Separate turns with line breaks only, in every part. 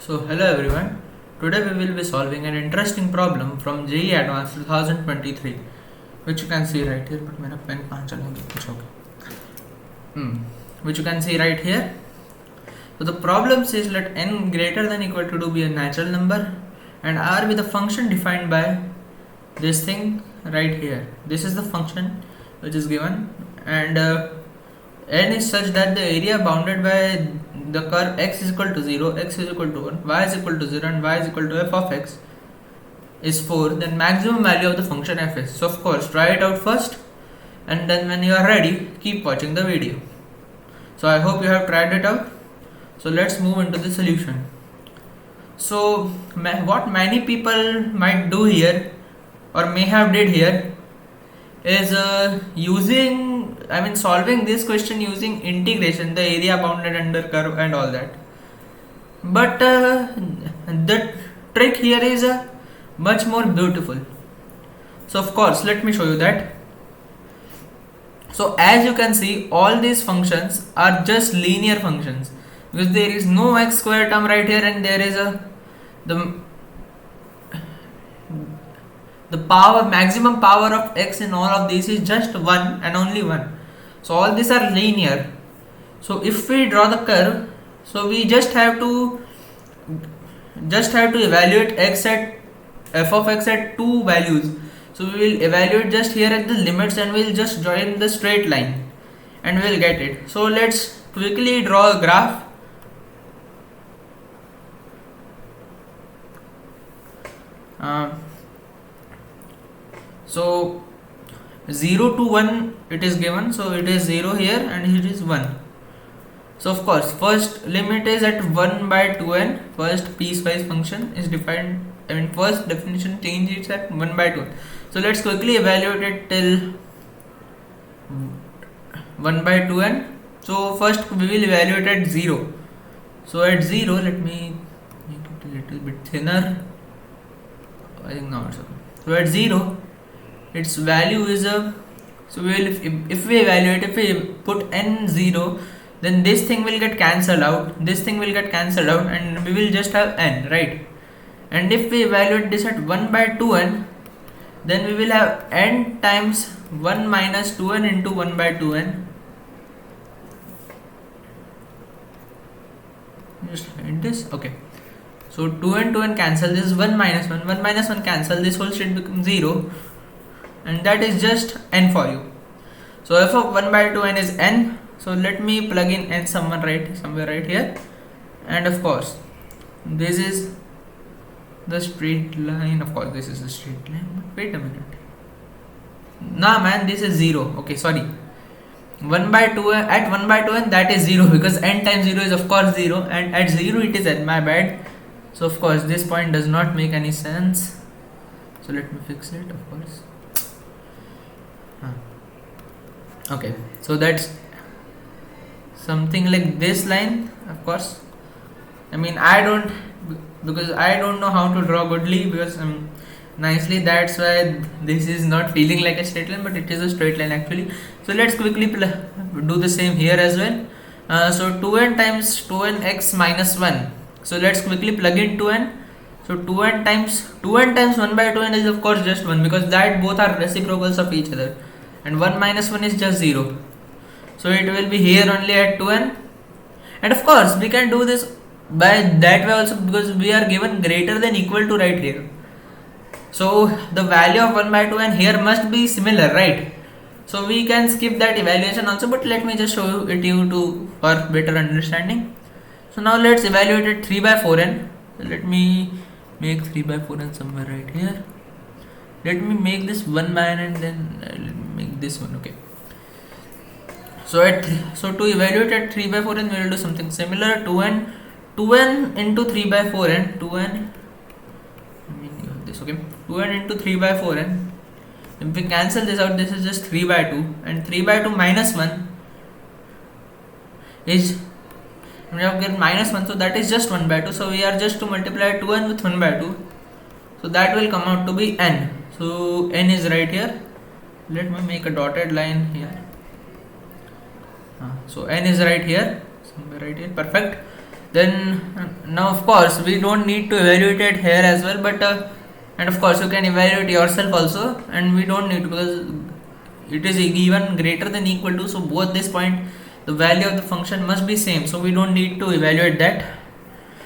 So hello everyone. Today we will be solving an interesting problem from JEE Advanced 2023, which you can see right here. But मेरा pen कहाँ चला गया? कुछ हो गया. Which you can see right here. So the problem says let n greater than equal to 2 be a natural number and r be the function defined by this thing right here. This is the function which is given, and n is such that the area bounded by the curve x is equal to 0, x is equal to 1, y is equal to 0 and y is equal to f of x is 4, then maximum value of the function f is. So of course try it out first, and then when you are ready keep watching the video. So I hope you have tried it out. So let's move into the solution. So what many people might do here or may have did here is solving this question using integration, the area bounded under curve and all that. But the trick here is much more beautiful. So of course let me show you that. So as you can see, all these functions are just linear functions because there is no x square term right here, and there is the maximum power of x in all of these is just 1 and only 1. So all these are linear. So if we draw the curve, so we just have to evaluate x at f of x at two values. So we will evaluate just here at the limits and we'll just join the straight line and we'll get it. So let's quickly draw a graph. So 0 to 1 it is given, so it is 0 here and it is 1. So of course first limit is at 1 by 2n. First piecewise function is defined, first definition change is at 1 by 2n. So let's quickly evaluate it till 1 by 2n. So first we will evaluate at 0. So at 0, let me make it a little bit thinner. I think now it's okay. So at 0, its value is so we will, if we evaluate, if we put n 0, then this thing will get cancelled out, this thing will get cancelled out, and we will just have n, right? And if we evaluate this at 1 by 2n, then we will have n times 1 minus 2n into 1 by 2n. Just hide this, okay. So 2n cancel, this is 1 minus 1, 1 minus 1 cancel, this whole shit becomes 0, and that is just n for you. So f of 1 by 2n is n. So let me plug in n somewhere right here, and of course this is the straight line. Of course this is the straight line, but wait a minute, nah man, this is 0. Okay, sorry, 1 by 2 at 1 by 2n that is 0 because n times 0 is of course 0, and at 0 it is n, my bad. So of course this point does not make any sense, so let me fix it, of course. Okay, so that's something like this line. Of course, I don't know how to draw goodly because nicely, that's why this is not feeling like a straight line, but it is a straight line actually. So let's quickly do the same here as well. So 2n times 2nx minus 1. So let's quickly plug in 2n. So 2n times 1 by 2n is of course just 1 because that both are reciprocals of each other, and 1 minus 1 is just 0. So it will be here only at 2n, and of course we can do this by that way also because we are given greater than equal to right here. So the value of 1 by 2n here must be similar, right? So we can skip that evaluation also, but let me just show it you for better understanding. So now let's evaluate it 3 by 4n. Let me make 3 by 4n somewhere right here. Let me make this 1 by n and then let me make this one. Okay. So to evaluate at 3 by 4n we will do something similar. 2n into 3 by 4n. 2n. This okay. 2n into 3 by 4n. If we cancel this out, this is just 3 by 2, and 3 by 2 minus 1 is we have get minus 1, so that is just 1 by 2. So we are just to multiply 2n with 1 by 2, so that will come out to be n. So n is right here. Let me make a dotted line here. So n is right here, somewhere right here, perfect. Then now of course we don't need to evaluate it here as well, but and of course you can evaluate yourself also, and we don't need to, because it is given greater than equal to, so both this point the value of the function must be same, so we don't need to evaluate that.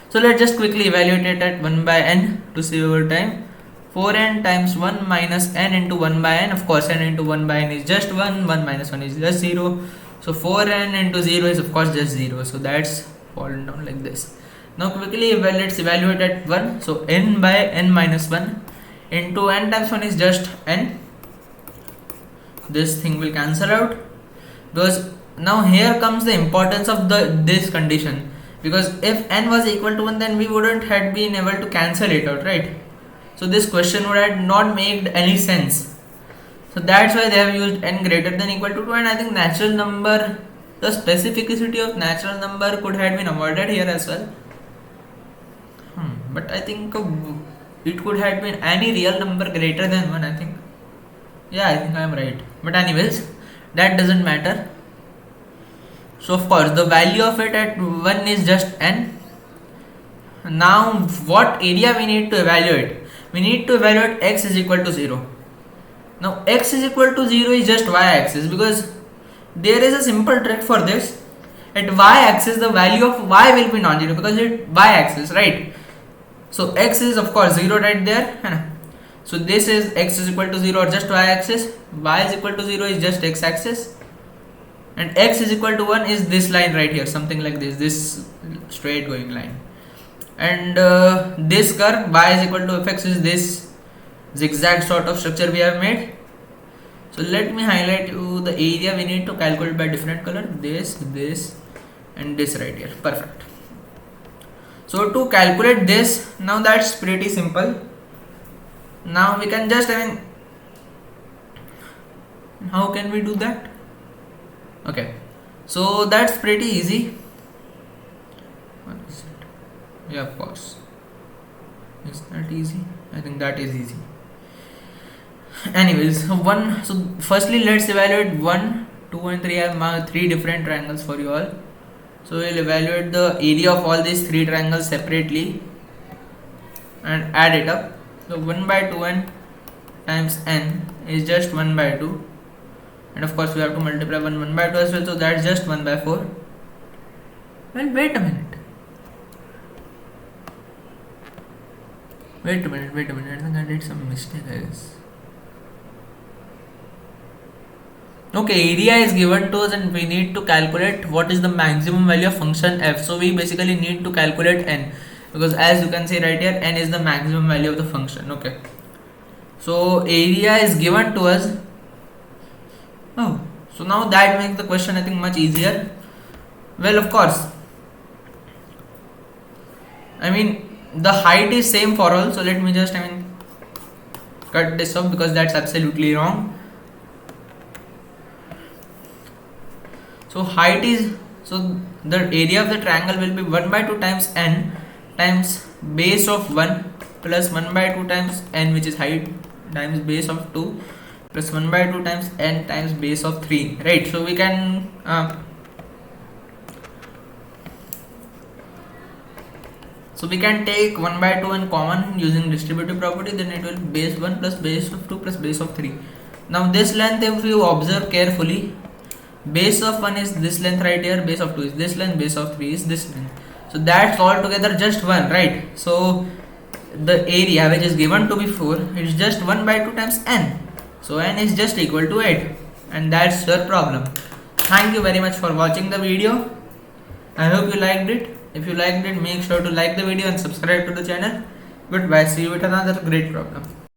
So let's just quickly evaluate it at 1 by n to save our time. 4n times 1 minus n into 1 by n, of course n into 1 by n is just 1, 1 minus 1 is just 0, so 4n into 0 is of course just 0, so that's fallen down like this. Now quickly let's evaluate at 1, so n by n minus 1 into n times 1 is just n, this thing will cancel out, because now here comes the importance of this condition, because if n was equal to 1 then we wouldn't have been able to cancel it out, right? So this question would have not made any sense. So that's why they have used n greater than equal to 2, and I think natural number, the specificity of natural number could have been avoided here as well. But I think it could have been any real number greater than 1, I think. Yeah, I think I am right. But anyways, that doesn't matter. So of course the value of it at 1 is just n. Now what area we need to evaluate? We need to evaluate x is equal to 0. Now x is equal to 0 is just y-axis, because there is a simple trick for this. At y-axis the value of y will be non-zero, because it y-axis, right? So x is of course 0 right there. So this is x is equal to 0 or just y-axis, y is equal to 0 is just x-axis, and x is equal to 1 is this line right here, something like this straight going line, and this curve y is equal to fx is this zigzag sort of structure we have made. So let me highlight you the area we need to calculate by different color, this and this right here. Perfect. So to calculate this, now that's pretty simple. Now we can just, how can we do that? Okay, so that's pretty easy. What is it? Yeah, of course. Is that easy? I think that is easy. Anyways, so firstly let's evaluate 1, 2 and 3. I have marked 3 different triangles for you all. So we'll evaluate the area of all these 3 triangles separately and add it up. So 1 by 2n times n is just 1 by 2, and of course we have to multiply 1 by 2 as well, so that's just 1 by 4. Well, wait a minute, I think I did some mistake, I guess. Okay, area is given to us and we need to calculate what is the maximum value of function f. So we basically need to calculate n, because as you can see right here, n is the maximum value of the function. Okay, so area is given to us. Oh, so now that makes the question I think much easier. Well, of course, the height is same for all, so let me just cut this off, because that's absolutely wrong. So height is, so the area of the triangle will be 1 by 2 times n times base of 1 plus 1 by 2 times n, which is height, times base of 2 plus 1 by 2 times n times base of 3, right? So we can take 1 by 2 and common using distributive property, then it will be base 1 plus base of 2 plus base of 3. Now this length, if you observe carefully, base of 1 is this length right here, base of 2 is this length, base of 3 is this length, so that's all together just 1, right? So the area which is given to be 4, it's just 1 by 2 times n, so n is just equal to 8, and that's your problem. Thank you very much for watching the video. I hope you liked it. If you liked it, make sure to like the video and subscribe to the channel. Goodbye, see you with another great problem.